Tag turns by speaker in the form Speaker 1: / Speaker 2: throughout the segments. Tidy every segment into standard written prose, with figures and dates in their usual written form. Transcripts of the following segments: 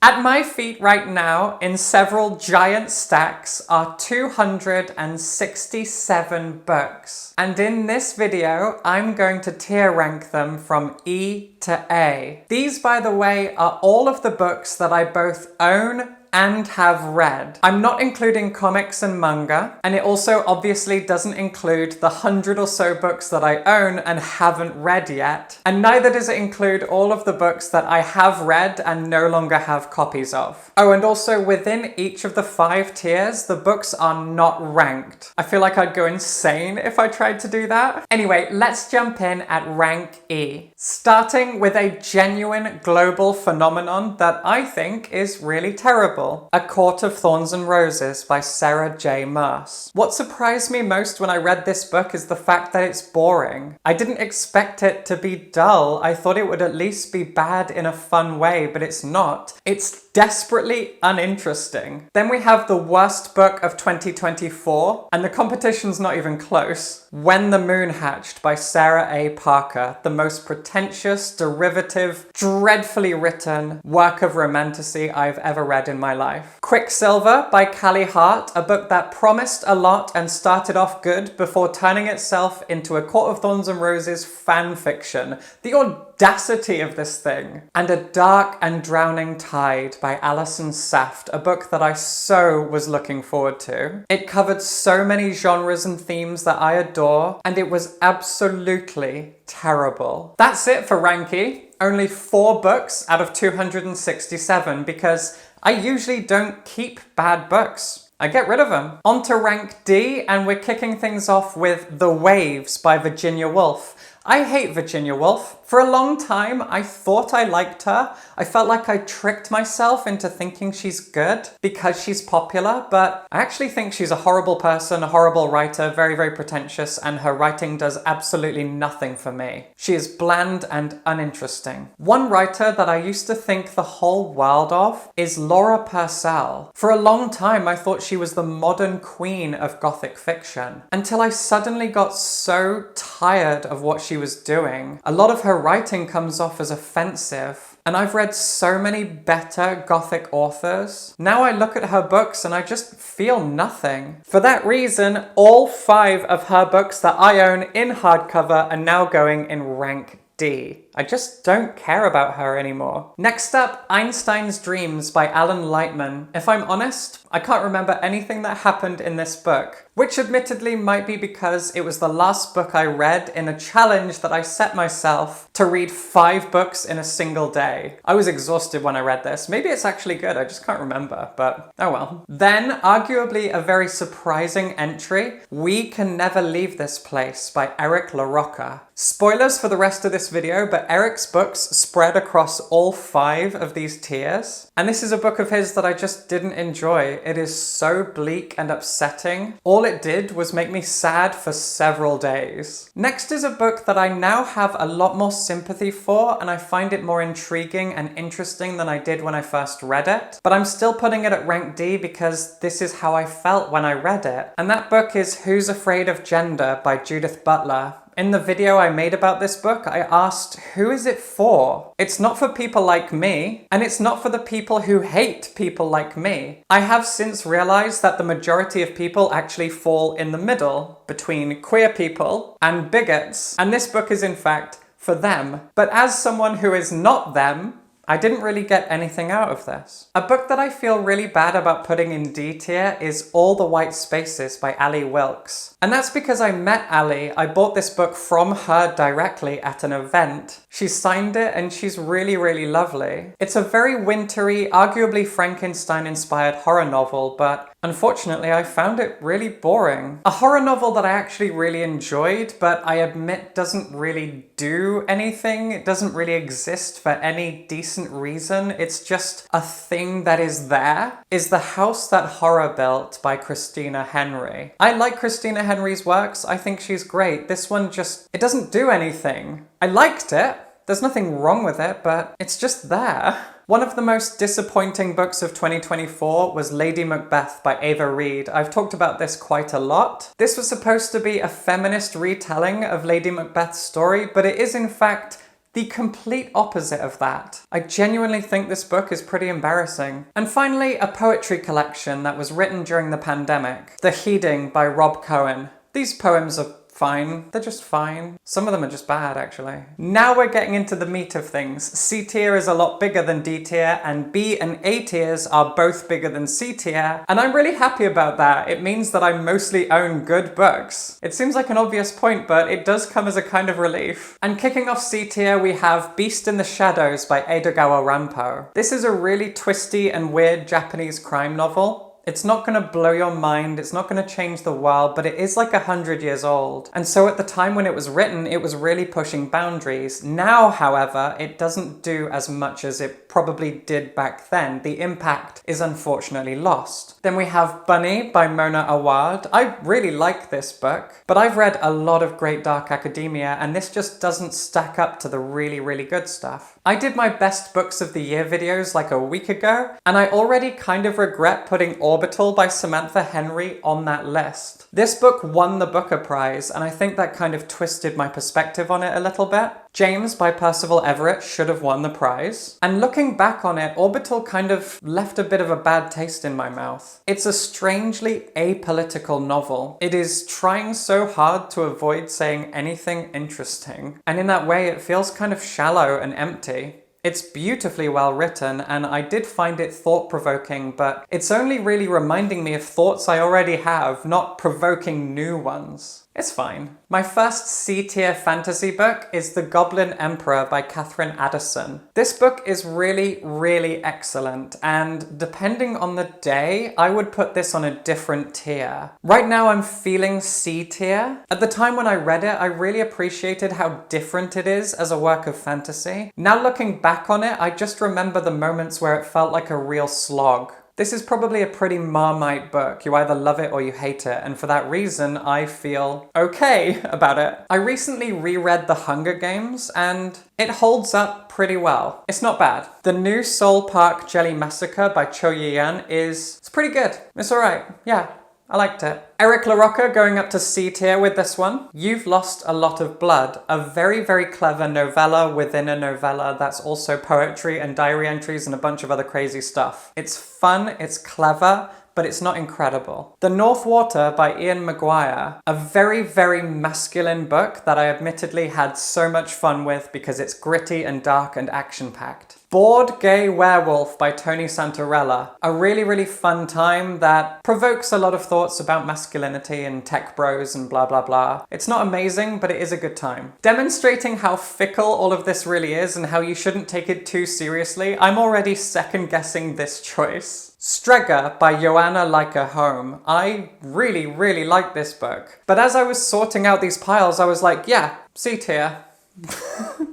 Speaker 1: At my feet right now, in several giant stacks, are 267 books. And in this video, I'm going to tier rank them from E to A. These, by the way, are all of the books that I both own and have read. I'm not including comics and manga, and it also obviously doesn't include the 100 or so books that I own and haven't read yet, and neither does it include all of the books that I have read and no longer have copies of. Oh, and also within each of the 5 tiers, the books are not ranked. I feel like I'd go insane if I tried to do that. Anyway, let's jump in at rank E, starting with a genuine global phenomenon that I think is really terrible. A Court of Thorns and Roses by Sarah J. Maas. What surprised me most when I read this book is the fact that it's boring. I didn't expect it to be dull. I thought it would at least be bad in a fun way, but it's not. It's desperately uninteresting. Then we have the worst book of 2024, and the competition's not even close. When the Moon Hatched by Sarah A. Parker, the most pretentious, derivative, dreadfully written work of romantasy I've ever read in my life. Quicksilver by Callie Hart, a book that promised a lot and started off good before turning itself into a Court of Thorns and Roses fan fiction. The audacity of this thing. And A Dark and Drowning Tide by Alison Saft, a book that I so was looking forward to. It covered so many genres and themes that I adore, and it was absolutely terrible. That's it for rank E. Only 4 books out of 267 because I usually don't keep bad books. I get rid of them. On to rank D, and we're kicking things off with The Waves by Virginia Woolf. I hate Virginia Woolf. For a long time, I thought I liked her. I felt like I tricked myself into thinking she's good because she's popular, but I actually think she's a horrible person, a horrible writer, very, very pretentious, and her writing does absolutely nothing for me. She is bland and uninteresting. One writer that I used to think the whole world of is Laura Purcell. For a long time, I thought she was the modern queen of Gothic fiction, until I suddenly got so tired of what she was doing. A lot of her writing comes off as offensive, and I've read so many better Gothic authors. Now I look at her books and I just feel nothing. For that reason, all 5 of her books that I own in hardcover are now going in rank D. I just don't care about her anymore. Next up, Einstein's Dreams by Alan Lightman. If I'm honest, I can't remember anything that happened in this book, which admittedly might be because it was the last book I read in a challenge that I set myself to read 5 books in a single day. I was exhausted when I read this. Maybe it's actually good, I just can't remember, but oh well. Then, arguably a very surprising entry, We Can Never Leave This Place by Eric LaRocca. Spoilers for the rest of this video, but Eric's books spread across all 5 of these tiers. And this is a book of his that I just didn't enjoy. It is so bleak and upsetting. All it did was make me sad for several days. Next is a book that I now have a lot more sympathy for, and I find it more intriguing and interesting than I did when I first read it. But I'm still putting it at rank D because this is how I felt when I read it. And that book is Who's Afraid of Gender by Judith Butler. In the video I made about this book, I asked, who is it for? It's not for people like me, and it's not for the people who hate people like me. I have since realized that the majority of people actually fall in the middle between queer people and bigots, and this book is in fact for them. But as someone who is not them, I didn't really get anything out of this. A book that I feel really bad about putting in D tier is All the White Spaces by Ali Wilkes. And that's because I met Ali. I bought this book from her directly at an event. She signed it and she's really, really lovely. It's a very wintry, arguably Frankenstein-inspired horror novel, but unfortunately I found it really boring. A horror novel that I actually really enjoyed, but I admit doesn't really do anything. It doesn't really exist for any decent reason. It's just a thing that is there. Is The House That Horror Built by Christina Henry. I like Christina Henry's works. I think she's great. This one just, it doesn't do anything. I liked it. There's nothing wrong with it, but it's just there. One of the most disappointing books of 2024 was Lady Macbeth by Ava Reid. I've talked about this quite a lot. This was supposed to be a feminist retelling of Lady Macbeth's story, but it is in fact The complete opposite of that. I genuinely think this book is pretty embarrassing. And finally, a poetry collection that was written during the pandemic. The Heeding by Rob Cohen. These poems are fine. They're just fine. Some of them are just bad, actually. Now we're getting into the meat of things. C tier is a lot bigger than D tier, and B and A tiers are both bigger than C tier, and I'm really happy about that. It means that I mostly own good books. It seems like an obvious point, but it does come as a kind of relief. And kicking off C tier, we have Beast in the Shadows by Edogawa Rampo. This is a really twisty and weird Japanese crime novel. It's not going to blow your mind, it's not going to change the world, but it is like 100 years old. And so at the time when it was written, it was really pushing boundaries. Now, however, it doesn't do as much as it probably did back then. The impact is unfortunately lost. Then we have Bunny by Mona Awad. I really like this book, but I've read a lot of great dark academia, and this just doesn't stack up to the really, really good stuff. I did my best books of the year videos like a week ago, and I already kind of regret putting Orbital by Samantha Henry on that list. This book won the Booker Prize, and I think that kind of twisted my perspective on it a little bit. James by Percival Everett should have won the prize. And looking back on it, Orbital kind of left a bit of a bad taste in my mouth. It's a strangely apolitical novel. It is trying so hard to avoid saying anything interesting, and in that way it feels kind of shallow and empty. It's beautifully well written, and I did find it thought-provoking, but it's only really reminding me of thoughts I already have, not provoking new ones. It's fine. My first C-tier fantasy book is The Goblin Emperor by Catherine Addison. This book is really, really excellent, and depending on the day, I would put this on a different tier. Right now I'm feeling C-tier. At the time when I read it, I really appreciated how different it is as a work of fantasy. Now looking back on it, I just remember the moments where it felt like a real slog. This is probably a pretty Marmite book. You either love it or you hate it, and for that reason, I feel okay about it. I recently reread The Hunger Games, and it holds up pretty well. It's not bad. The new Seoul Park Jelly Massacre by Cho Ye-yeon it's pretty good. It's alright. Yeah. I liked it. Eric LaRocca going up to C tier with this one. You've Lost a Lot of Blood, a very, very clever novella within a novella that's also poetry and diary entries and a bunch of other crazy stuff. It's fun, it's clever, but it's not incredible. The North Water by Ian McGuire, a very, very masculine book that I admittedly had so much fun with because it's gritty and dark and action-packed. Bored Gay Werewolf by Tony Santarella, a really, really fun time that provokes a lot of thoughts about masculinity and tech bros and blah, blah, blah. It's not amazing, but it is a good time. Demonstrating how fickle all of this really is and how you shouldn't take it too seriously, I'm already second-guessing this choice. Strega by Joanna Leica Home. I really, really like this book. But as I was sorting out these piles, I was like, yeah, C tier.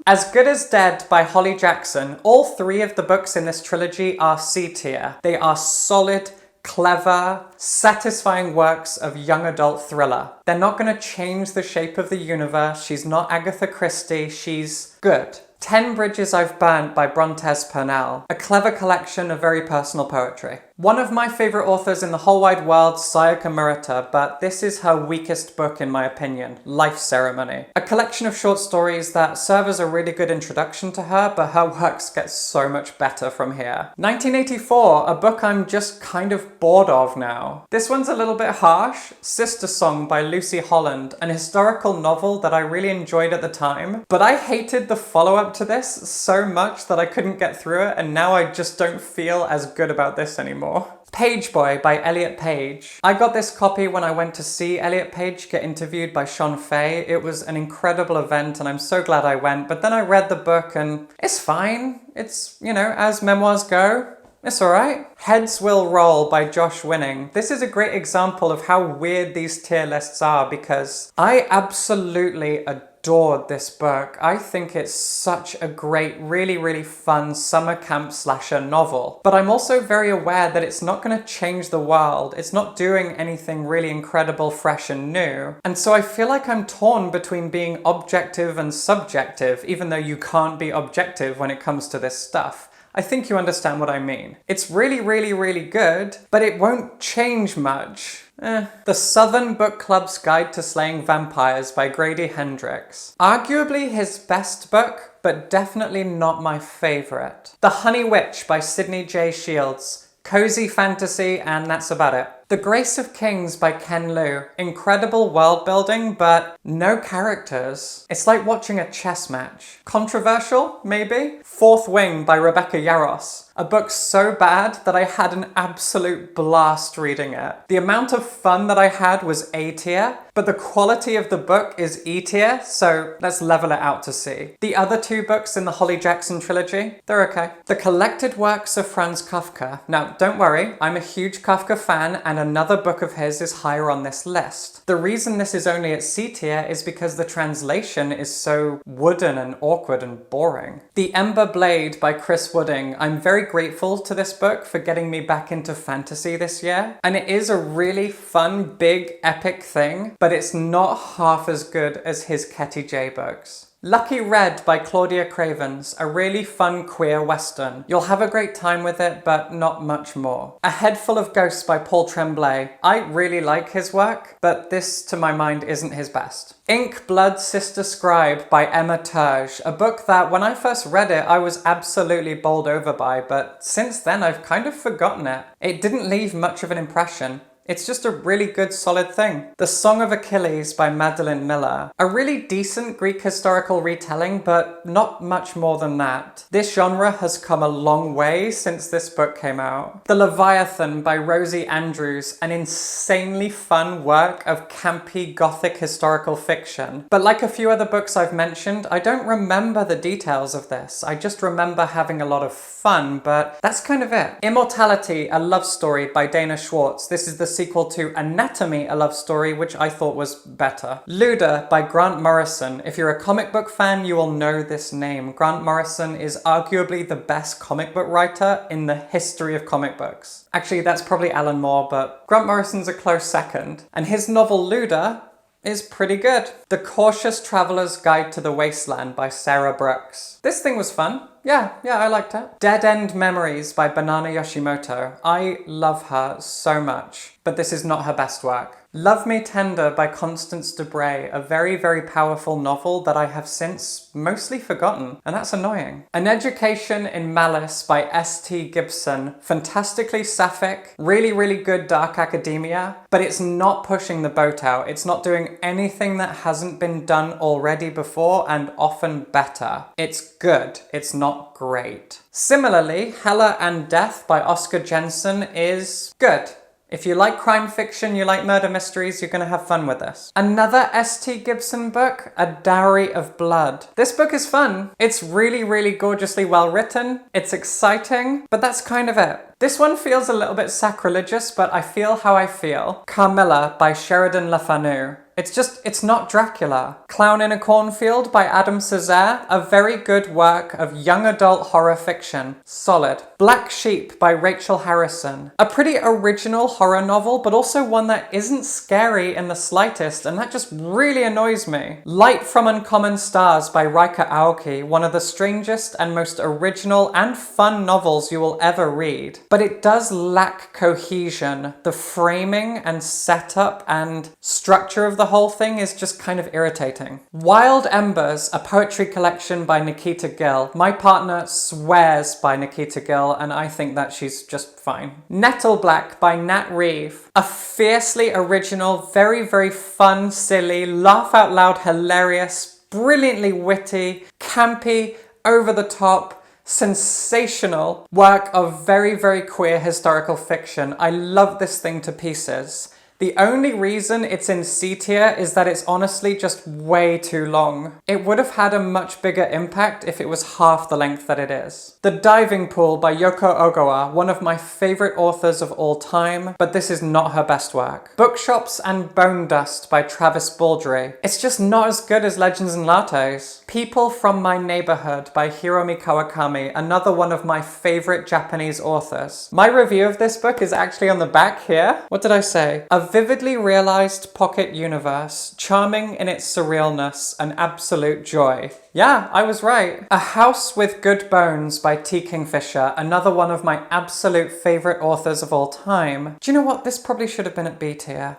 Speaker 1: As Good as Dead by Holly Jackson. All three of the books in this trilogy are C tier. They are solid, clever, satisfying works of young adult thriller. They're not going to change the shape of the universe. She's not Agatha Christie. She's good. 10 Bridges I've Burnt by Brontez Purnell, a clever collection of very personal poetry. One of my favourite authors in the whole wide world, Sayaka Murata, but this is her weakest book in my opinion, Life Ceremony. A collection of short stories that serve as a really good introduction to her, but her works get so much better from here. 1984, a book I'm just kind of bored of now. This one's a little bit harsh, Sister Song by Lucy Holland, an historical novel that I really enjoyed at the time, but I hated the follow-up to this so much that I couldn't get through it, and now I just don't feel as good about this anymore. Page Boy by Elliot Page. I got this copy when I went to see Elliot Page get interviewed by Sean Fay. It was an incredible event and I'm so glad I went, but then I read the book and it's fine. It's, you know, as memoirs go, it's alright. Heads Will Roll by Josh Winning. This is a great example of how weird these tier lists are because I absolutely adored this book. I think it's such a great, really, really fun summer camp slasher novel. But I'm also very aware that it's not going to change the world. It's not doing anything really incredible, fresh and new. And so I feel like I'm torn between being objective and subjective, even though you can't be objective when it comes to this stuff. I think you understand what I mean. It's really, really, really good, but it won't change much. The Southern Book Club's Guide to Slaying Vampires by Grady Hendrix. Arguably his best book, but definitely not my favourite. The Honey Witch by Sidney J. Shields. Cozy fantasy, and that's about it. The Grace of Kings by Ken Liu. Incredible world building, but no characters. It's like watching a chess match. Controversial, maybe? Fourth Wing by Rebecca Yarros. A book so bad that I had an absolute blast reading it. The amount of fun that I had was A tier, but the quality of the book is E tier, so let's level it out to C. The other two books in the Holly Jackson trilogy, they're okay. The Collected Works of Franz Kafka. Now, don't worry, I'm a huge Kafka fan, and another book of his is higher on this list. The reason this is only at C tier is because the translation is so wooden and awkward and boring. The Ember Blade by Chris Wooding. I'm very grateful to this book for getting me back into fantasy this year, and it is a really fun, big, epic thing, but it's not half as good as his Ketty J books. Lucky Red by Claudia Cravens, a really fun queer western. You'll have a great time with it, but not much more. A Head Full of Ghosts by Paul Tremblay. I really like his work, but this, to my mind, isn't his best. Ink, Blood, Sister Scribe by Emma Turge, a book that when I first read it, I was absolutely bowled over by, but since then I've kind of forgotten it. It didn't leave much of an impression. It's just a really good, solid thing. The Song of Achilles by Madeline Miller. A really decent Greek historical retelling, but not much more than that. This genre has come a long way since this book came out. The Leviathan by Rosie Andrews. An insanely fun work of campy gothic historical fiction. But like a few other books I've mentioned, I don't remember the details of this. I just remember having a lot of fun, but that's kind of it. Immortality, a love story by Dana Schwartz. This is the sequel to Anatomy, a love story, which I thought was better. Luda by Grant Morrison. If you're a comic book fan, you will know this name. Grant Morrison is arguably the best comic book writer in the history of comic books. Actually, that's probably Alan Moore, but Grant Morrison's a close second. And his novel Luda is pretty good. The Cautious Traveler's Guide to the Wasteland by Sarah Brooks. This thing was fun. Yeah, I liked it. Dead End Memories by Banana Yoshimoto. I love her so much, but this is not her best work. Love Me Tender by Constance Dubray, a very, very powerful novel that I have since mostly forgotten, and that's annoying. An Education in Malice by S.T. Gibson. Fantastically sapphic, really, really good dark academia, but it's not pushing the boat out. It's not doing anything that hasn't been done already before, and often better. It's good. It's not great. Similarly, Hella and Death by Oscar Jensen is good. If you like crime fiction, you like murder mysteries, you're gonna have fun with this. Another S.T. Gibson book, A Dowry of Blood. This book is fun. It's really, really gorgeously well written. It's exciting, but that's kind of it. This one feels a little bit sacrilegious, but I feel how I feel. Carmilla by Sheridan Le Fanu. It's not Dracula. Clown in a Cornfield by Adam Cesare, a very good work of young adult horror fiction. Solid. Black Sheep by Rachel Harrison. A pretty original horror novel, but also one that isn't scary in the slightest, and that just really annoys me. Light from Uncommon Stars by Raika Aoki, one of the strangest and most original and fun novels you will ever read. But it does lack cohesion. The framing and setup and structure of the whole thing is just kind of irritating. Wild Embers, a poetry collection by Nikita Gill. My partner swears by Nikita Gill, and I think that she's just fine. Nettle Black by Nat Reeve. A fiercely original, very, very fun, silly, laugh out loud, hilarious, brilliantly witty, campy, over the top, sensational work of very, very queer historical fiction. I love this thing to pieces. The only reason it's in C tier is that it's honestly just way too long. It would have had a much bigger impact if it was half the length that it is. The Diving Pool by Yoko Ogawa, one of my favorite authors of all time, but this is not her best work. Bookshops and Bone Dust by Travis Baldry. It's just not as good as Legends and Lattes. People from My Neighborhood by Hiromi Kawakami, another one of my favorite Japanese authors. My review of this book is actually on the back here. What did I say? A vividly realized pocket universe, charming in its surrealness and absolute joy. Yeah, I was right. A House with Good Bones by T. Kingfisher, another one of my absolute favorite authors of all time. Do you know what? This probably should have been at B tier.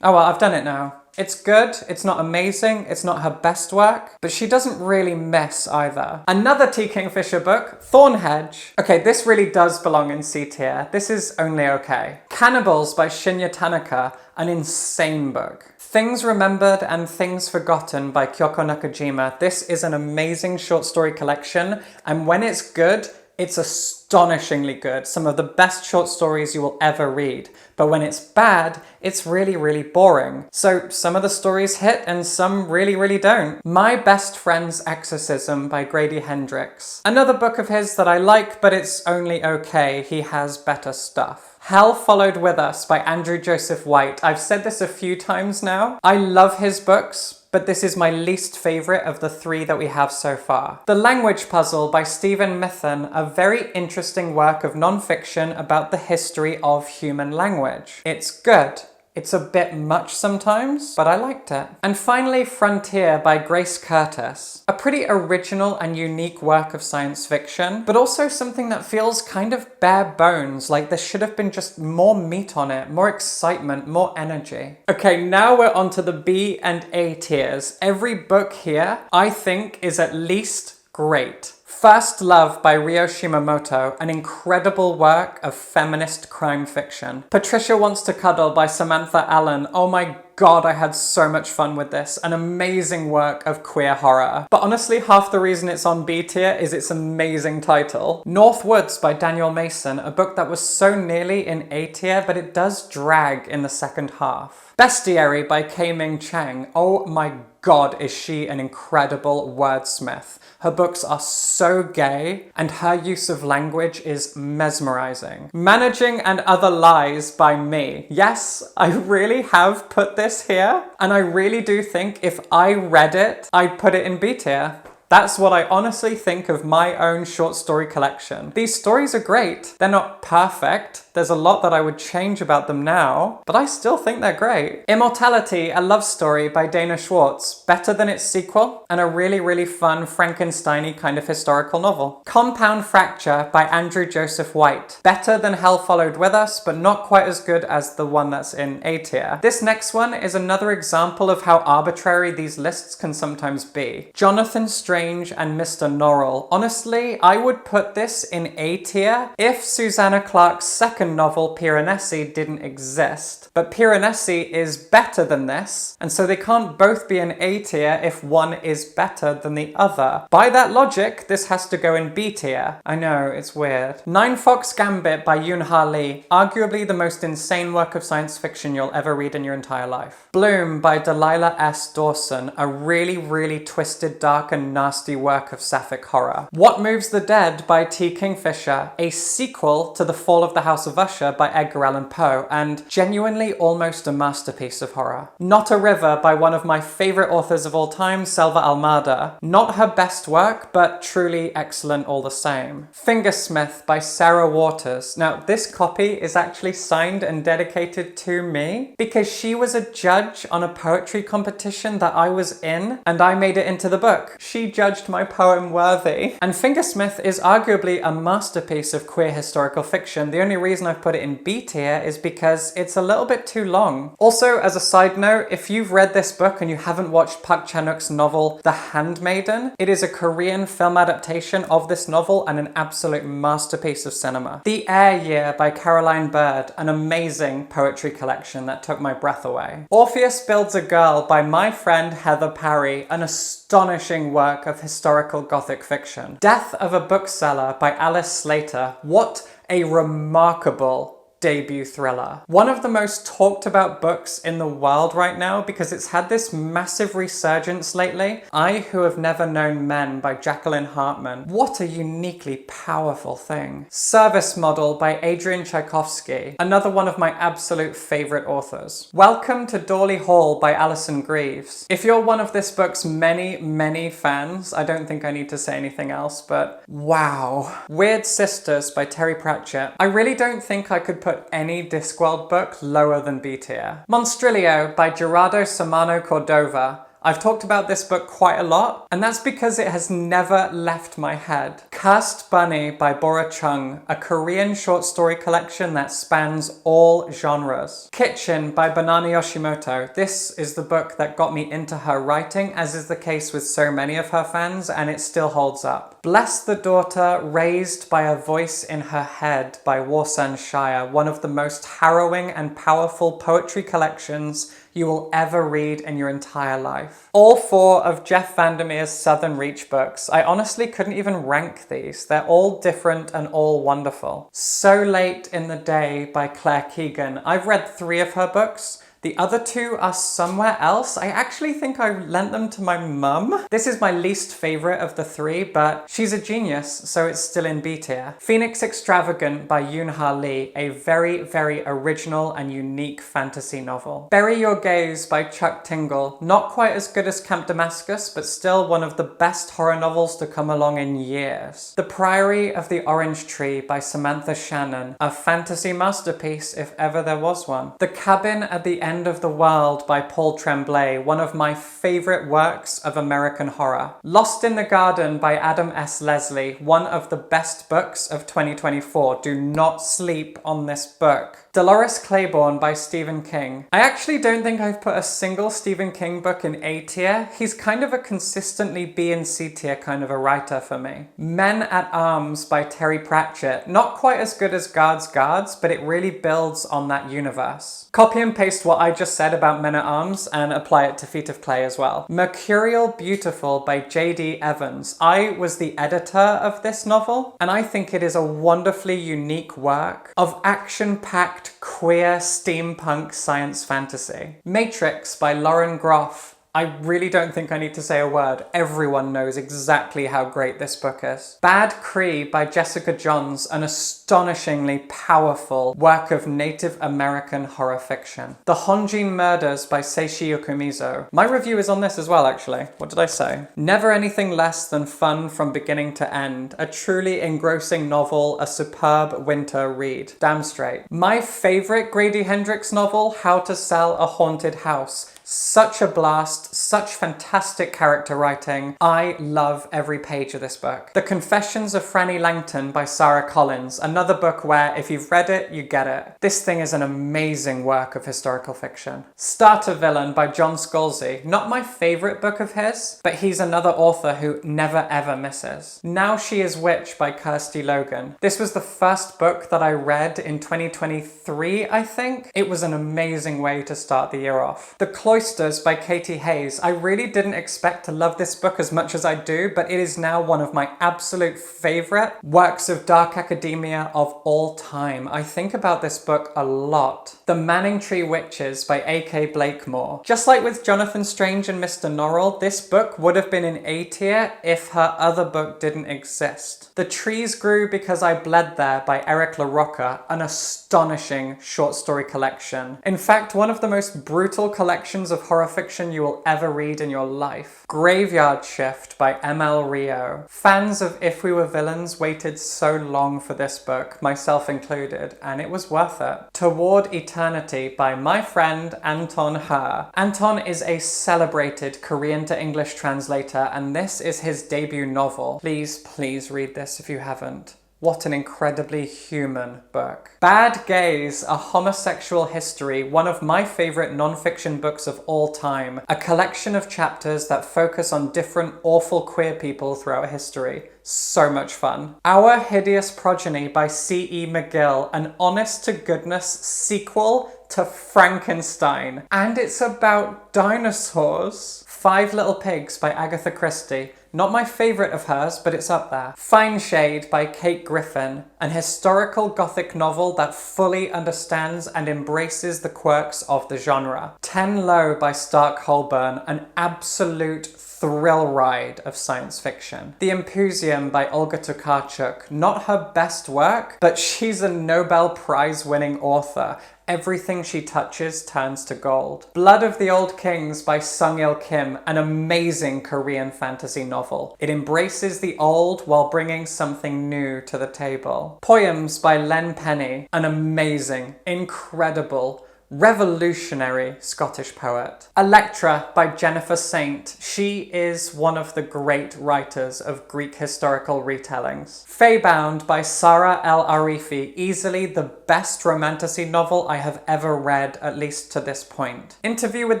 Speaker 1: Oh well, I've done it now. It's good, it's not amazing, it's not her best work, but she doesn't really miss either. Another T. Kingfisher book, Thornhedge. Okay, this really does belong in C tier. This is only okay. Cannibals by Shinya Tanaka, an insane book. Things Remembered and Things Forgotten by Kyoko Nakajima. This is an amazing short story collection, and when it's good, it's astonishingly good. Some of the best short stories you will ever read. But when it's bad, it's really, really boring. So some of the stories hit and some really, really don't. My Best Friend's Exorcism by Grady Hendrix. Another book of his that I like, but it's only okay. He has better stuff. Hell Followed With Us by Andrew Joseph White. I've said this a few times now. I love his books, but this is my least favourite of the three that we have so far. The Language Puzzle by Stephen Mithen, a very interesting work of non-fiction about the history of human language. It's good. It's a bit much sometimes, but I liked it. And finally, Frontier by Grace Curtis. A pretty original and unique work of science fiction, but also something that feels kind of bare bones, like there should have been just more meat on it, more excitement, more energy. Okay, now we're onto the B and A tiers. Every book here, I think, is at least great. First Love by Ryo Shimamoto, an incredible work of feminist crime fiction. Patricia Wants to Cuddle by Samantha Allen. Oh my god, I had so much fun with this. An amazing work of queer horror. But honestly, half the reason it's on B tier is its amazing title. North Woods by Daniel Mason, a book that was so nearly in A tier, but it does drag in the second half. Bestiary by Kei Ming Chang. Oh my god, is she an incredible wordsmith. Her books are so gay, and her use of language is mesmerizing. Managing and Other Lies by Me. Yes, I really have put this here, and I really do think if I read it, I'd put it in B tier. That's what I honestly think of my own short story collection. These stories are great. They're not perfect. There's a lot that I would change about them now, but I still think they're great. Immortality, a love story by Dana Schwartz. Better than its sequel, and a really, really fun Frankenstein-y kind of historical novel. Compound Fracture by Andrew Joseph White. Better than Hell Followed With Us, but not quite as good as the one that's in A tier. This next one is another example of how arbitrary these lists can sometimes be. Jonathan Strange and Mr. Norrell. Honestly, I would put this in A tier if Susanna Clarke's second novel, Piranesi, didn't exist. But Piranesi is better than this, and so they can't both be in A tier if one is better than the other. By that logic, this has to go in B tier. I know, it's weird. Nine Fox Gambit by Yoon Ha Lee. Arguably the most insane work of science fiction you'll ever read in your entire life. Bloom by Delilah S. Dawson. A really, really twisted, dark, and nasty work of sapphic horror. What Moves the Dead by T. Kingfisher, a sequel to The Fall of the House of Usher by Edgar Allan Poe, and genuinely almost a masterpiece of horror. Not a River by one of my favorite authors of all time, Selva Almada. Not her best work, but truly excellent all the same. Fingersmith by Sarah Waters. Now, this copy is actually signed and dedicated to me because she was a judge on a poetry competition that I was in, and I made it into the book. She judged my poem worthy. And Fingersmith is arguably a masterpiece of queer historical fiction. The only reason I've put it in B tier is because it's a little bit too long. Also, as a side note, if you've read this book and you haven't watched Park Chan-wook's novel The Handmaiden, it is a Korean film adaptation of this novel and an absolute masterpiece of cinema. The Air Year by Caroline Bird, an amazing poetry collection that took my breath away. Orpheus Builds a Girl by my friend Heather Parry, an astonishing work of historical gothic fiction. Death of a Bookseller by Alice Slater. What a remarkable debut thriller. One of the most talked about books in the world right now because it's had this massive resurgence lately. I Who Have Never Known Men by Jacqueline Hartman. What a uniquely powerful thing. Service Model by Adrian Tchaikovsky. Another one of my absolute favorite authors. Welcome to Dawley Hall by Alison Greaves. If you're one of this book's many, many fans, I don't think I need to say anything else, but wow. Weird Sisters by Terry Pratchett. I really don't think I could put put any Discworld book lower than B tier. Monstrilio by Gerardo Samano Cordova. I've talked about this book quite a lot, and that's because it has never left my head. Cursed Bunny by Bora Chung, a Korean short story collection that spans all genres. Kitchen by Banana Yoshimoto. This is the book that got me into her writing, as is the case with so many of her fans, and it still holds up. Bless the Daughter Raised by a Voice in Her Head by Warsan Shire, one of the most harrowing and powerful poetry collections you will ever read in your entire life. All 4 of Jeff Vandermeer's Southern Reach books. I honestly couldn't even rank these. They're all different and all wonderful. So Late in the Day by Claire Keegan. I've read 3 of her books. The other 2 are somewhere else. I actually think I lent them to my mum. This is my least favorite of the 3, but she's a genius, so it's still in B tier. Phoenix Extravagant by Yoon Ha Lee, a very, very original and unique fantasy novel. Bury Your Gaze by Chuck Tingle. Not quite as good as Camp Damascus, but still one of the best horror novels to come along in years. The Priory of the Orange Tree by Samantha Shannon, a fantasy masterpiece if ever there was one. The Cabin at the End of the World by Paul Tremblay, one of my favorite works of American horror. Lost in the Garden by Adam S. Leslie, one of the best books of 2024. Do not sleep on this book. Dolores Claiborne by Stephen King. I actually don't think I've put a single Stephen King book in A tier. He's kind of a consistently B and C tier kind of a writer for me. Men at Arms by Terry Pratchett. Not quite as good as Guards, but it really builds on that universe. Copy and paste what I just said about Men at Arms and apply it to Feet of Clay as well. Mercurial Beautiful by J.D. Evans. I was the editor of this novel, and I think it is a wonderfully unique work of action-packed queer steampunk science fantasy. Matrix by Lauren Groff. I really don't think I need to say a word. Everyone knows exactly how great this book is. Bad Cree by Jessica Johns, an astonishingly powerful work of Native American horror fiction. The Honjin Murders by Seishi Yokomizo. My review is on this as well, actually. What did I say? Never anything less than fun from beginning to end. A truly engrossing novel, a superb winter read. Damn straight. My favorite Grady Hendrix novel, How to Sell a Haunted House. Such a blast, such fantastic character writing. I love every page of this book. The Confessions of Franny Langton by Sarah Collins, another book where if you've read it, you get it. This thing is an amazing work of historical fiction. Starter Villain by John Scalzi. Not my favorite book of his, but he's another author who never ever misses. Now She Is Witch by Kirsty Logan. This was the first book that I read in 2023, I think. It was an amazing way to start the year off. The Cloisters by Katie Hayes. I really didn't expect to love this book as much as I do, but it is now one of my absolute favorite works of dark academia of all time. I think about this book a lot. The Manningtree Witches by A.K. Blakemore. Just like with Jonathan Strange and Mr. Norrell, this book would have been in A tier if her other book didn't exist. The Trees Grew Because I Bled There by Eric LaRocca, an astonishing short story collection. In fact, one of the most brutal collections of horror fiction you will ever read in your life. Graveyard Shift by M.L. Rio. Fans of If We Were Villains waited so long for this book, myself included, and it was worth it. Toward Eternity by my friend Anton Her. Anton is a celebrated Korean to English translator, and this is his debut novel. Please read this if you haven't. What an incredibly human book. Bad Gays, A Homosexual History, one of my favorite non-fiction books of all time. A collection of chapters that focus on different awful queer people throughout history. So much fun. Our Hideous Progeny by C.E. McGill, an honest-to-goodness sequel to Frankenstein. And it's about dinosaurs. Five Little Pigs by Agatha Christie. Not my favourite of hers, but it's up there. Fine Shade by Kate Griffin, an historical gothic novel that fully understands and embraces the quirks of the genre. 10 Low by Stark Holborn, an absolute thrill ride of science fiction. The Impusium by Olga Tokarczuk, not her best work, but she's a Nobel Prize winning author. Everything she touches turns to gold. Blood of the Old Kings by Sung Il Kim, an amazing Korean fantasy novel. novel. It embraces the old while bringing something new to the table. Poems by Len Penny, an amazing, incredible, revolutionary Scottish poet. Electra by Jennifer Saint. She is one of the great writers of Greek historical retellings. Feybound by Sara El Arifi. Easily the best romantasy novel I have ever read, at least to this point. Interview with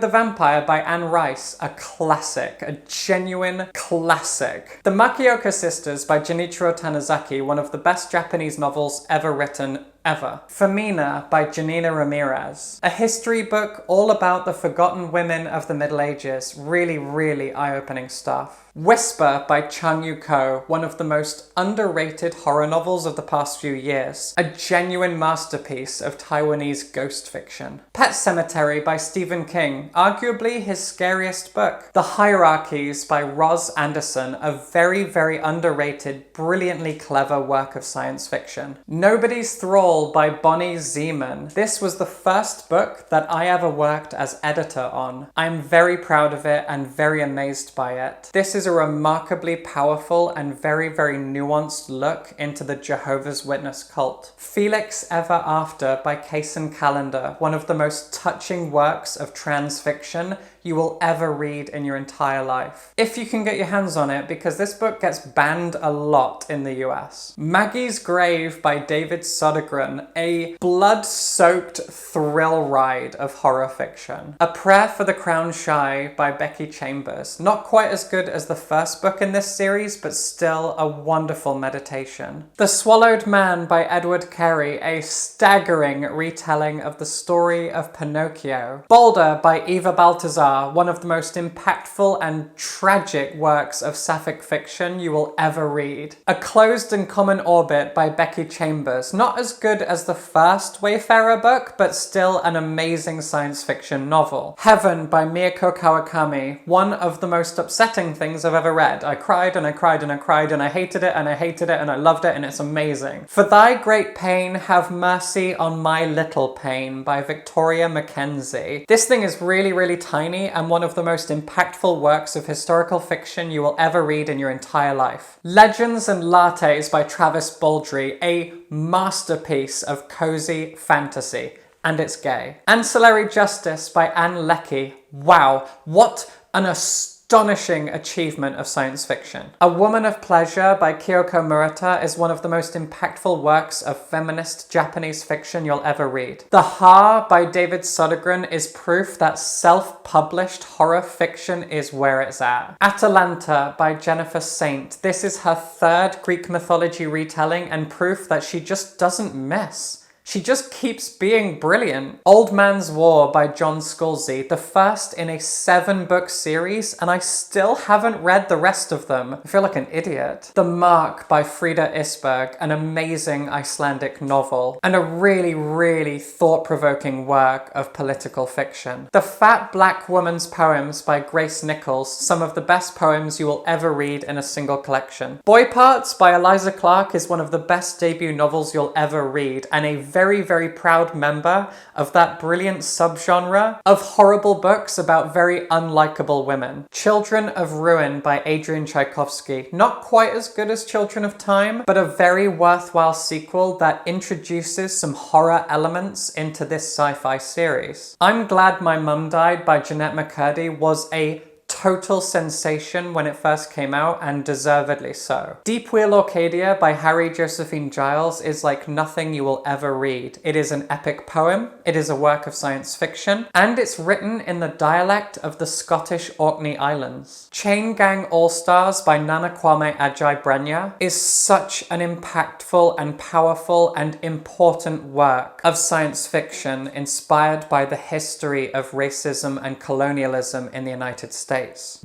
Speaker 1: the Vampire by Anne Rice. A classic. A genuine classic. The Makioka Sisters by Junichiro Tanizaki. One of the best Japanese novels ever written ever. Femina by Janina Ramirez. A history book all about the forgotten women of the Middle Ages. Really, really eye-opening stuff. Whisper by Chung Yu Ko, one of the most underrated horror novels of the past few years. A genuine masterpiece of Taiwanese ghost fiction. Pet Sematary by Stephen King, arguably his scariest book. The Hierarchies by Roz Anderson, a very, very underrated, brilliantly clever work of science fiction. Nobody's Thrall by Bonnie Zeman. This was the first book that I ever worked as editor on. I'm very proud of it and very amazed by it. This is a remarkably powerful and very, very nuanced look into the Jehovah's Witness cult. Felix Ever After by Kaysen Callender, one of the most touching works of trans fiction you will ever read in your entire life. If you can get your hands on it, because this book gets banned a lot in the US. Maggie's Grave by David Sodergren, a blood-soaked thrill ride of horror fiction. A Prayer for the Crown Shy by Becky Chambers. Not quite as good as the first book in this series, but still a wonderful meditation. The Swallowed Man by Edward Carey, a staggering retelling of the story of Pinocchio. Boulder by Eva Baltazar, one of the most impactful and tragic works of sapphic fiction you will ever read. A Closed and Common Orbit by Becky Chambers. Not as good as the first Wayfarer book, but still an amazing science fiction novel. Heaven by Miyako Kawakami, one of the most upsetting things I've ever read. I cried and I cried and I cried and I hated it and I hated it and I loved it and it's amazing. For Thy Great Pain, Have Mercy on My Little Pain by Victoria Mackenzie. This thing is really, really tiny and one of the most impactful works of historical fiction you will ever read in your entire life. Legends and Lattes by Travis Baldry, a masterpiece of cozy fantasy. And it's gay. Ancillary Justice by Anne Leckie. Wow, what an astonishing achievement of science fiction. A Woman of Pleasure by Kyoko Murata is one of the most impactful works of feminist Japanese fiction you'll ever read. The Ha by David Sodergren is proof that self-published horror fiction is where it's at. Atalanta by Jennifer Saint. This is her third Greek mythology retelling and proof that she just doesn't miss. She just keeps being brilliant. Old Man's War by John Scalzi, the first in a 7-book series, and I still haven't read the rest of them. I feel like an idiot. The Mark by Frida Isberg, an amazing Icelandic novel, and a really, really thought-provoking work of political fiction. The Fat Black Woman's Poems by Grace Nichols, some of the best poems you will ever read in a single collection. Boy Parts by Eliza Clark is one of the best debut novels you'll ever read, and a very, very proud member of that brilliant subgenre of horrible books about very unlikable women. Children of Ruin by Adrian Tchaikovsky. Not quite as good as Children of Time, but a very worthwhile sequel that introduces some horror elements into this sci-fi series. I'm Glad My Mum Died by Jeanette McCurdy was a total sensation when it first came out, and deservedly so. Deep Wheel Orcadia by Harry Josephine Giles is like nothing you will ever read. It is an epic poem, it is a work of science fiction, and it's written in the dialect of the Scottish Orkney Islands. Chain Gang All-Stars by Nana Kwame Ajay Brenya is such an impactful and powerful and important work of science fiction inspired by the history of racism and colonialism in the United States.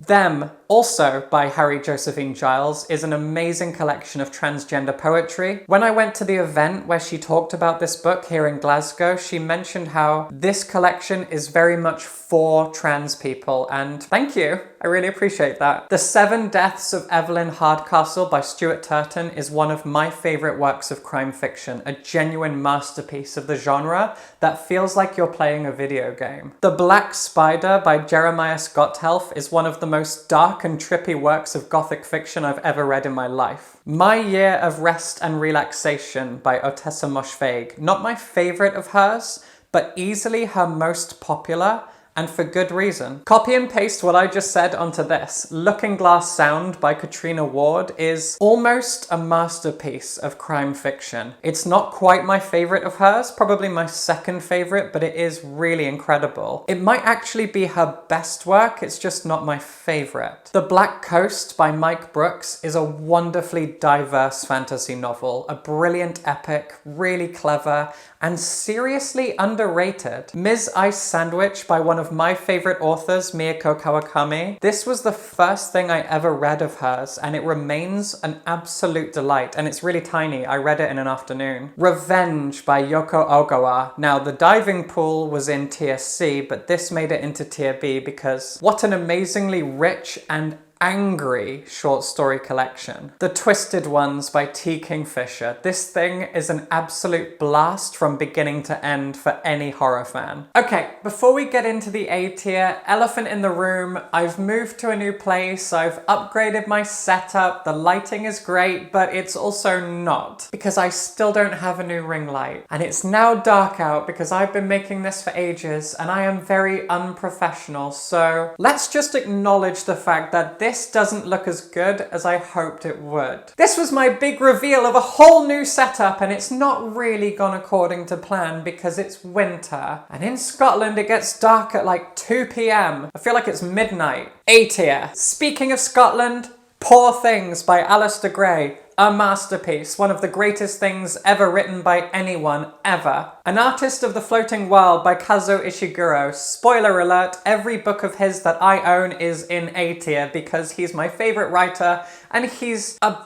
Speaker 1: Them, also by Harry Josephine Giles, is an amazing collection of transgender poetry. When I went to the event where she talked about this book here in Glasgow, she mentioned how this collection is very much for trans people, and thank you. I really appreciate that. The Seven Deaths of Evelyn Hardcastle by Stuart Turton is one of my favorite works of crime fiction, a genuine masterpiece of the genre that feels like you're playing a video game. The Black Spider by Jeremiah Scott Helf is is one of the most dark and trippy works of Gothic fiction I've ever read in my life. My Year of Rest and Relaxation by Ottessa Moshfegh. Not my favourite of hers, but easily her most popular, and for good reason. Copy and paste what I just said onto this. Looking Glass Sound by Katrina Ward is almost a masterpiece of crime fiction. It's not quite my favourite of hers, probably my second favourite, but it is really incredible. It might actually be her best work, it's just not my favourite. The Black Coast by Mike Brooks is a wonderfully diverse fantasy novel, a brilliant epic, really clever, and seriously underrated. Ms. Ice Sandwich by one of my favourite authors, Miyako Kawakami. This was the first thing I ever read of hers, and it remains an absolute delight, and it's really tiny. I read it in an afternoon. Revenge by Yoko Ogawa. Now, The Diving Pool was in Tier C, but this made it into Tier B because what an amazingly rich and angry short story collection. The Twisted Ones by T. Kingfisher. This thing is an absolute blast from beginning to end for any horror fan. Okay, before we get into the A tier, elephant in the room, I've moved to a new place, I've upgraded my setup, the lighting is great, but it's also not, because I still don't have a new ring light. And it's now dark out because I've been making this for ages and I am very unprofessional, so let's just acknowledge the fact that this doesn't look as good as I hoped it would. This was my big reveal of a whole new setup, and it's not really gone according to plan because it's winter. And in Scotland it gets dark at like 2 p.m. I feel like it's midnight. A tier. Speaking of Scotland, Poor Things by Alistair Gray. A masterpiece, one of the greatest things ever written by anyone, ever. An Artist of the Floating World by Kazuo Ishiguro. Spoiler alert, every book of his that I own is in A tier because he's my favourite writer and he's a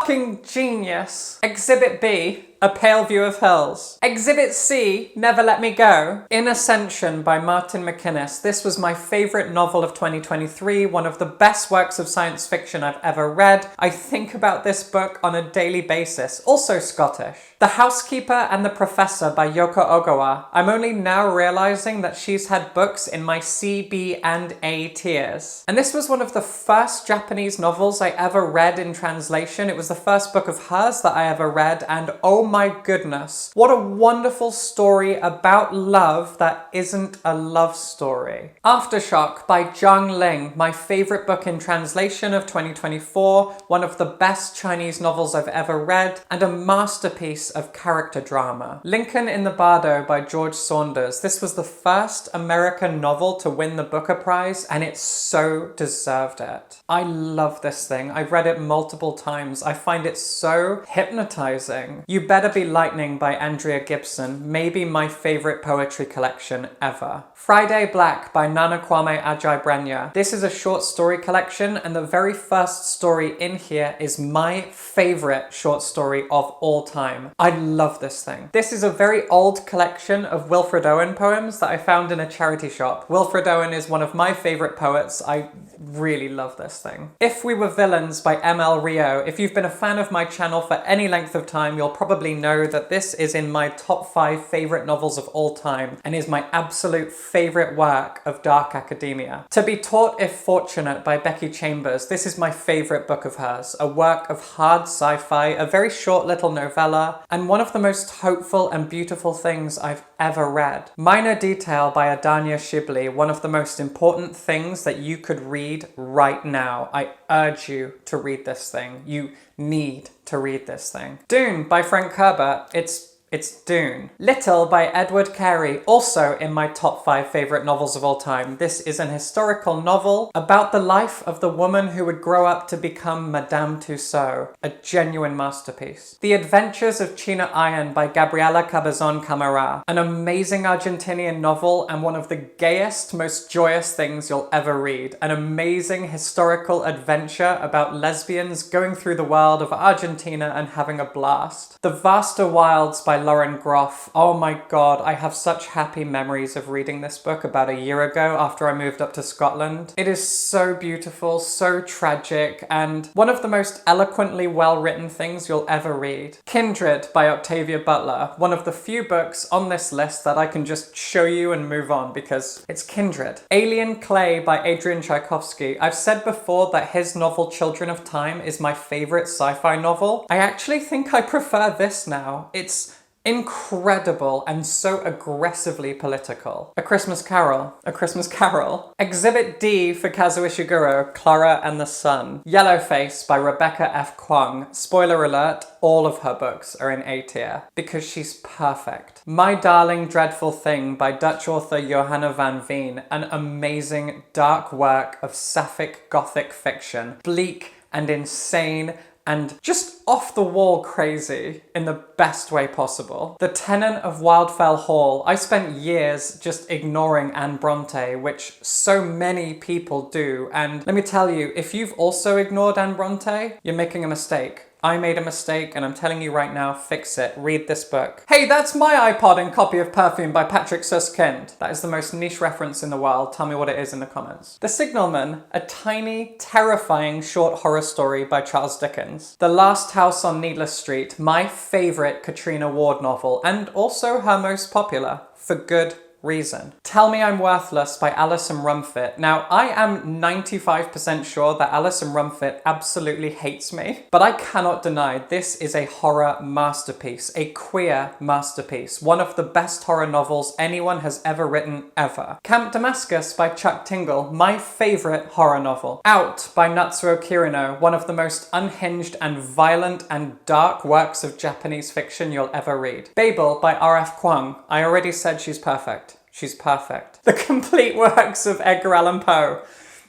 Speaker 1: fucking genius. Exhibit B, A Pale View of Hills. Exhibit C, Never Let Me Go. In Ascension by Martin McInnes. This was my favourite novel of 2023, one of the best works of science fiction I've ever read. I think about this book on a daily basis. Also Scottish. The Housekeeper and the Professor by Yoko Ogawa. I'm only now realising that she's had books in my C, B and A tiers. And this was one of the first Japanese novels I ever read in translation. It was the first book of hers that I ever read, and oh my goodness, what a wonderful story about love that isn't a love story. Aftershock by Zhang Ling, my favourite book in translation of 2024, one of the best Chinese novels I've ever read, and a masterpiece of character drama. Lincoln in the Bardo by George Saunders. This was the first American novel to win the Booker Prize, and it so deserved it. I love this thing. I've read it multiple times. I find it so hypnotizing. You Better Be Lightning by Andrea Gibson, maybe my favourite poetry collection ever. Friday Black by Nana Kwame Adjei-Brenyah. This is a short story collection, and the very first story in here is my favourite short story of all time. I love this thing. This is a very old collection of Wilfred Owen poems that I found in a charity shop. Wilfred Owen is one of my favourite poets. I really love this thing. If We Were Villains by M.L. Rio. If you've been a fan of my channel for any length of time, you'll probably know that this is in my top 5 favourite novels of all time and is my absolute favourite work of dark academia. To Be Taught If Fortunate by Becky Chambers. This is my favourite book of hers. A work of hard sci-fi, a very short little novella, and one of the most hopeful and beautiful things I've ever read. Minor Detail by Adanya Shibli. One of the most important things that you could read right now. I urge you to read this thing. You need to read this thing. Dune by Frank Herbert. It's Dune. Little by Edward Carey, also in my top 5 favourite novels of all time. This is an historical novel about the life of the woman who would grow up to become Madame Tussaud. A genuine masterpiece. The Adventures of China Iron by Gabriela Cabezon Camara. An amazing Argentinian novel and one of the gayest, most joyous things you'll ever read. An amazing historical adventure about lesbians going through the world of Argentina and having a blast. The Vaster Wilds by Lauren Groff. Oh my god, I have such happy memories of reading this book about a year ago after I moved up to Scotland. It is so beautiful, so tragic, and one of the most eloquently well-written things you'll ever read. Kindred by Octavia Butler, one of the few books on this list that I can just show you and move on because it's kindred. Alien Clay by Adrian Tchaikovsky. I've said before that his novel Children of Time is my favorite sci-fi novel. I actually think I prefer this now. It's incredible and so aggressively political. A Christmas Carol. A Christmas Carol. Exhibit D for Kazuo Ishiguro, Clara and the Sun. Yellowface by Rebecca F. Kuang. Spoiler alert, all of her books are in A tier because she's perfect. My Darling Dreadful Thing by Dutch author Johanna van Veen. An amazing dark work of sapphic gothic fiction. Bleak and insane and just off-the-wall crazy in the best way possible. The Tenant of Wildfell Hall. I spent years just ignoring Anne Bronte, which so many people do, and let me tell you, if you've also ignored Anne Bronte, you're making a mistake. I made a mistake and I'm telling you right now, fix it. Read this book. Hey, that's my iPod and copy of Perfume by Patrick Suskind. That is the most niche reference in the world. Tell me what it is in the comments. The Signalman, a tiny, terrifying short horror story by Charles Dickens. The Last House on Needless Street, my favorite Katrina Ward novel, and also her most popular, for good reason. Tell Me I'm Worthless by Alison Rumfitt. Now, I am 95% sure that Alison Rumfitt absolutely hates me, but I cannot deny this is a horror masterpiece, a queer masterpiece, one of the best horror novels anyone has ever written, ever. Camp Damascus by Chuck Tingle, my favorite horror novel. Out by Natsuo Kirino, one of the most unhinged and violent and dark works of Japanese fiction you'll ever read. Babel by R.F. Kuang. I already said she's perfect. She's perfect. The complete works of Edgar Allan Poe.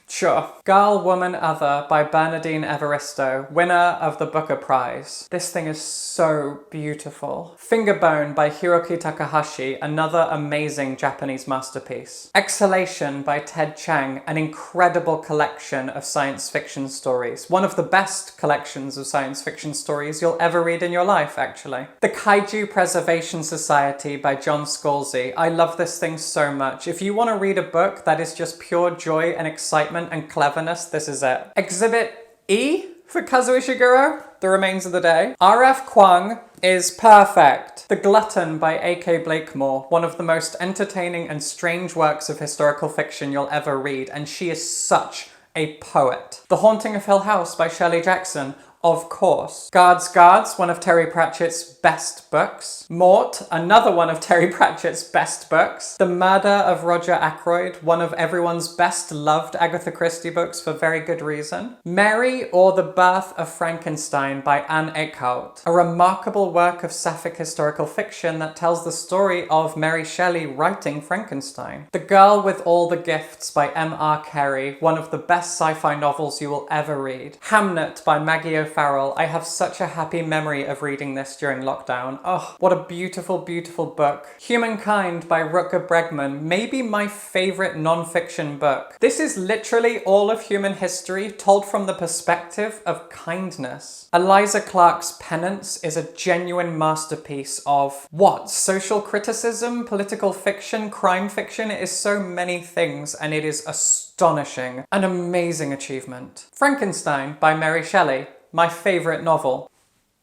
Speaker 1: Sure. Girl, Woman, Other by Bernardine Evaristo, winner of the Booker Prize. This thing is so beautiful. Fingerbone by Hiroki Takahashi, another amazing Japanese masterpiece. Exhalation by Ted Chiang, an incredible collection of science fiction stories. One of the best collections of science fiction stories you'll ever read in your life, actually. The Kaiju Preservation Society by John Scalzi. I love this thing so much. If you want to read a book that is just pure joy and excitement and cleverness, this is it. Exhibit E for Kazuo Ishiguro, The Remains of the Day. R.F. Kuang is perfect. The Glutton by A.K. Blakemore, one of the most entertaining and strange works of historical fiction you'll ever read, and she is such a poet. The Haunting of Hill House by Shirley Jackson, of course. Guards, one of Terry Pratchett's best books. Mort, another one of Terry Pratchett's best books. The Murder of Roger Ackroyd, one of everyone's best loved Agatha Christie books for very good reason. Mary, or The Birth of Frankenstein by Anne Eckhout, a remarkable work of sapphic historical fiction that tells the story of Mary Shelley writing Frankenstein. The Girl with All the Gifts by M.R. Carey, one of the best sci-fi novels you will ever read. Hamnet by Maggie O'Farrell. I have such a happy memory of reading this during lockdown. Oh, what a beautiful, beautiful book. Humankind by Rutger Bregman, maybe my favorite non-fiction book. This is literally all of human history told from the perspective of kindness. Eliza Clark's Penance is a genuine masterpiece of what? Social criticism, political fiction, crime fiction. It is so many things and it is astonishing. An amazing achievement. Frankenstein by Mary Shelley, my favorite novel.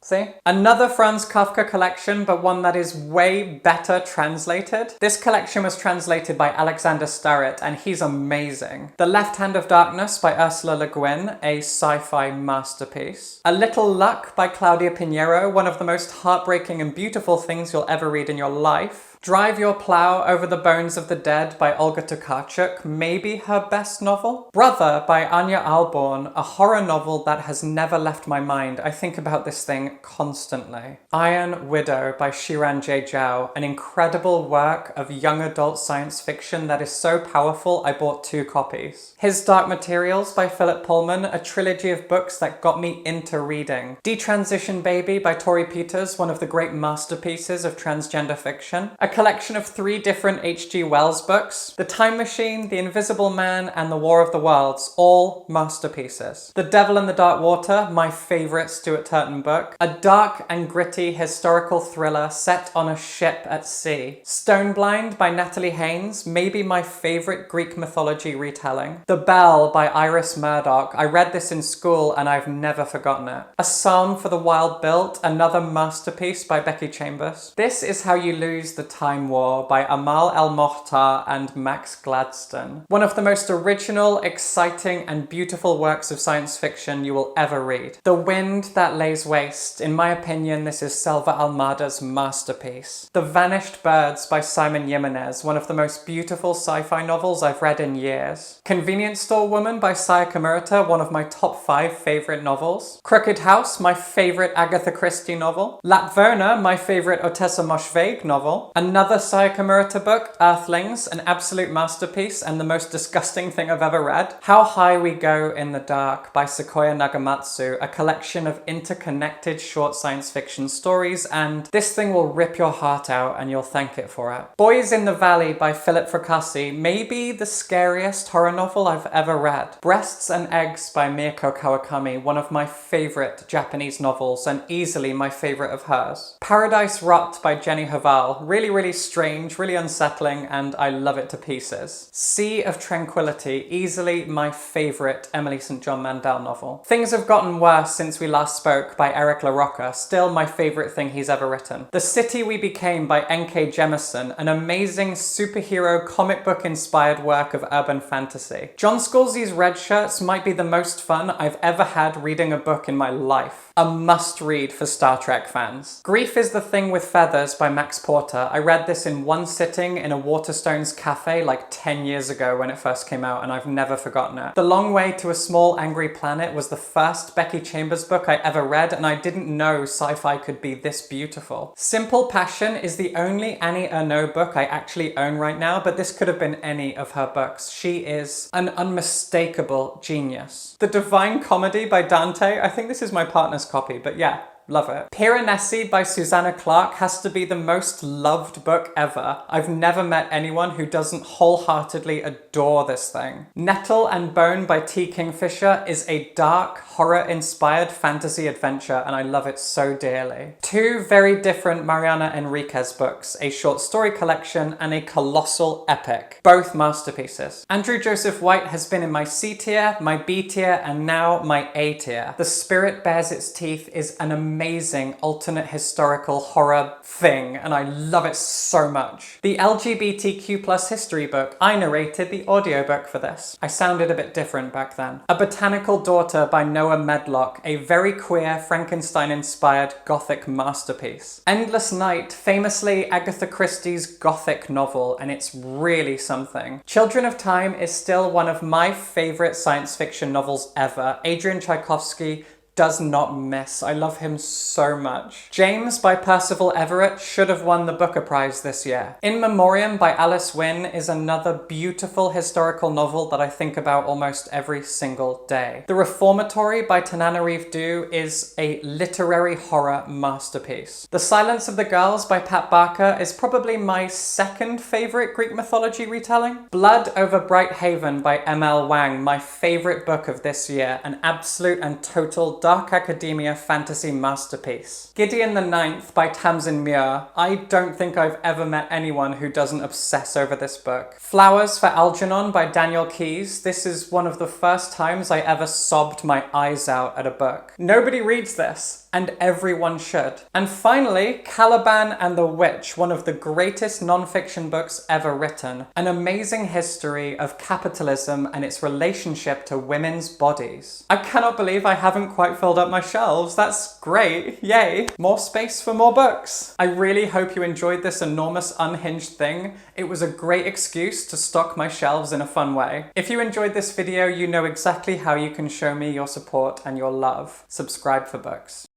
Speaker 1: See? Another Franz Kafka collection, but one that is way better translated. This collection was translated by Alexander Starrett, and he's amazing. The Left Hand of Darkness by Ursula Le Guin, a sci-fi masterpiece. A Little Luck by Claudia Pinheiro, one of the most heartbreaking and beautiful things you'll ever read in your life. Drive Your Plow Over the Bones of the Dead by Olga Tokarczuk, maybe her best novel. Brother by Anya Alborn, a horror novel that has never left my mind. I think about this thing constantly. Iron Widow by Shiran J. Zhao, an incredible work of young adult science fiction that is so powerful I bought 2 copies. His Dark Materials by Philip Pullman, a trilogy of books that got me into reading. Detransition Baby by Tori Peters, one of the great masterpieces of transgender fiction. A collection of 3 different H.G. Wells books. The Time Machine, The Invisible Man, and The War of the Worlds, all masterpieces. The Devil in the Dark Water, my favourite Stuart Turton book. A dark and gritty historical thriller set on a ship at sea. Stoneblind by Natalie Haynes, maybe my favourite Greek mythology retelling. The Bell by Iris Murdoch. I read this in school and I've never forgotten it. A Psalm for the Wild Built, another masterpiece by Becky Chambers. This Is How You Lose the Time War by Amal El-Mohtar and Max Gladstone. One of the most original, exciting and beautiful works of science fiction you will ever read. The Wind That Lays Waste. In my opinion, this is Selva Almada's masterpiece. The Vanished Birds by Simon Jimenez, one of the most beautiful sci-fi novels I've read in years. Convenience Store Woman by Sayaka Murata, one of my top 5 favourite novels. Crooked House, my favourite Agatha Christie novel. Lapverna, my favourite Otessa Moshfegh novel. Another Sayaka Murata book, Earthlings, an absolute masterpiece and the most disgusting thing I've ever read. How High We Go in the Dark by Sequoia Nagamatsu, a collection of interconnected short science fiction stories, and this thing will rip your heart out and you'll thank it for it. Boys in the Valley by Philip Fracassi, maybe the scariest horror novel I've ever read. Breasts and Eggs by Miyako Kawakami, one of my favourite Japanese novels and easily my favourite of hers. Paradise Rot by Jenny Haval, really strange, really unsettling, and I love it to pieces. Sea of Tranquility, easily my favourite Emily St. John Mandel novel. Things Have Gotten Worse Since We Last Spoke by Eric LaRocca, still my favourite thing he's ever written. The City We Became by N.K. Jemisin, an amazing superhero comic book inspired work of urban fantasy. John Scalzi's Red Shirts might be the most fun I've ever had reading a book in my life. A must read for Star Trek fans. Grief Is the Thing with Feathers by Max Porter. I read this in one sitting in a Waterstones cafe like 10 years ago when it first came out and I've never forgotten it. The Long Way to a Small Angry Planet was the first Becky Chambers book I ever read and I didn't know sci-fi could be this beautiful. Simple Passion is the only Annie Ernaux book I actually own right now, but this could have been any of her books. She is an unmistakable genius. The Divine Comedy by Dante. I think this is my partner's copy, but yeah. Love it. Piranesi by Susanna Clarke has to be the most loved book ever. I've never met anyone who doesn't wholeheartedly adore this thing. Nettle and Bone by T. Kingfisher is a dark, horror-inspired fantasy adventure and I love it so dearly. 2 very different Mariana Enriquez books, a short story collection and a colossal epic. Both masterpieces. Andrew Joseph White has been in my C tier, my B tier, and now my A tier. The Spirit Bares Its Teeth is an amazing alternate historical horror thing and I love it so much. The LGBTQ+ history book, I narrated the audiobook for this. I sounded a bit different back then. A Botanical Daughter by Noah Medlock, a very queer Frankenstein-inspired gothic masterpiece. Endless Night, famously Agatha Christie's gothic novel, and it's really something. Children of Time is still one of my favourite science fiction novels ever. Adrian Tchaikovsky does not miss. I love him so much. James by Percival Everett should have won the Booker Prize this year. In Memoriam by Alice Wynne is another beautiful historical novel that I think about almost every single day. The Reformatory by Tananarive Due is a literary horror masterpiece. The Silence of the Girls by Pat Barker is probably my second favourite Greek mythology retelling. Blood Over Bright Haven by M.L. Wang, my favourite book of this year, an absolute and total dark academia fantasy masterpiece. Gideon the Ninth by Tamsin Muir. I don't think I've ever met anyone who doesn't obsess over this book. Flowers for Algernon by Daniel Keyes. This is one of the first times I ever sobbed my eyes out at a book. Nobody reads this, and everyone should. And finally, Caliban and the Witch, one of the greatest non-fiction books ever written. An amazing history of capitalism and its relationship to women's bodies. I cannot believe I haven't quite filled up my shelves. That's great. Yay. More space for more books. I really hope you enjoyed this enormous unhinged thing. It was a great excuse to stock my shelves in a fun way. If you enjoyed this video, you know exactly how you can show me your support and your love. Subscribe for books.